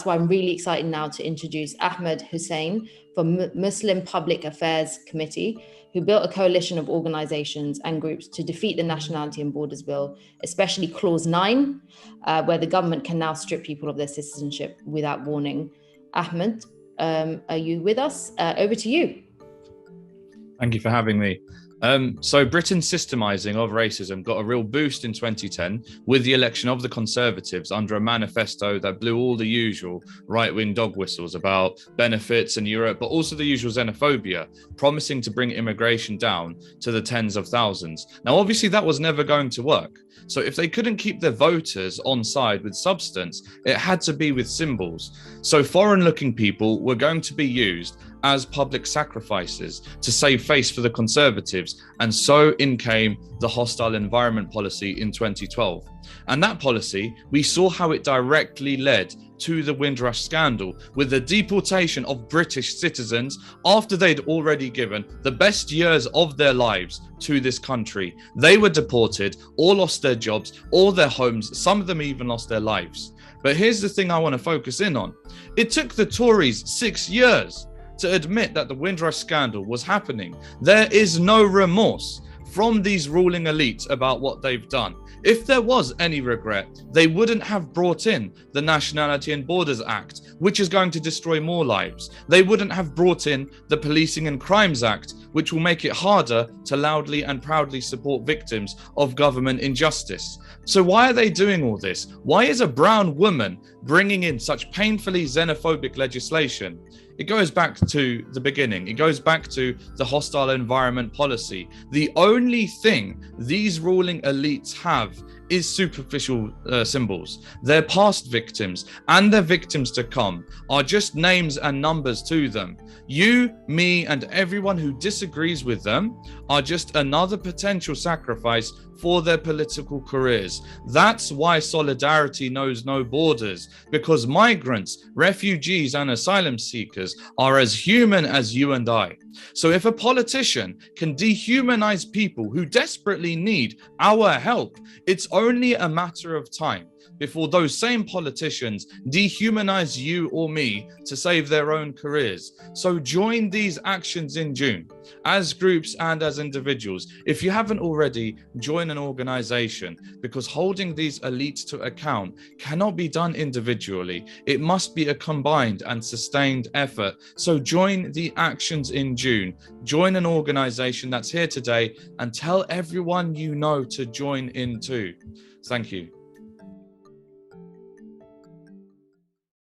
why I'm really excited now to introduce Ahmed Hussein from Muslim Public Affairs Committee, who built a coalition of organizations and groups to defeat the Nationality and Borders Bill, especially Clause 9, where the government can now strip people of their citizenship without warning. Ahmed, are you with us? Over to you. Thank you for having me. So Britain's systemizing of racism got a real boost in 2010 with the election of the Conservatives under a manifesto that blew all the usual right-wing dog whistles about benefits in Europe, but also the usual xenophobia, promising to bring immigration down to the tens of thousands. Now, obviously, that was never going to work. So if they couldn't keep their voters on side with substance, it had to be with symbols. So foreign-looking people were going to be used as public sacrifices to save face for the Conservatives, and so in came the hostile environment policy in 2012. And that policy, we saw how it directly led to the Windrush scandal with the deportation of British citizens after they'd already given the best years of their lives to this country. They were deported, or lost their jobs, or their homes. Some of them even lost their lives. But here's the thing I want to focus in on. It took the Tories 6 years to admit that the Windrush scandal was happening. There is no remorse from these ruling elites about what they've done. If there was any regret, they wouldn't have brought in the Nationality and Borders Act, which is going to destroy more lives. They wouldn't have brought in the Policing and Crimes Act, which will make it harder to loudly and proudly support victims of government injustice. So why are they doing all this? Why is a brown woman bringing in such painfully xenophobic legislation? It goes back to the beginning. It goes back to the hostile environment policy. The only thing these ruling elites have is superficial symbols. Their past victims and their victims to come are just names and numbers to them. You, me, and everyone who disagrees with them are just another potential sacrifice for their political careers. That's why solidarity knows no borders, because migrants, refugees, and asylum seekers are as human as you and I. So if a politician can dehumanize people who desperately need our help, it's only a matter of time before those same politicians dehumanize you or me to save their own careers. So join these actions in June, as groups and as individuals. If you haven't already, join an organization, because holding these elites to account cannot be done individually. It must be a combined and sustained effort. So join the actions in June. Join an organization that's here today, and tell everyone you know to join in too. Thank you.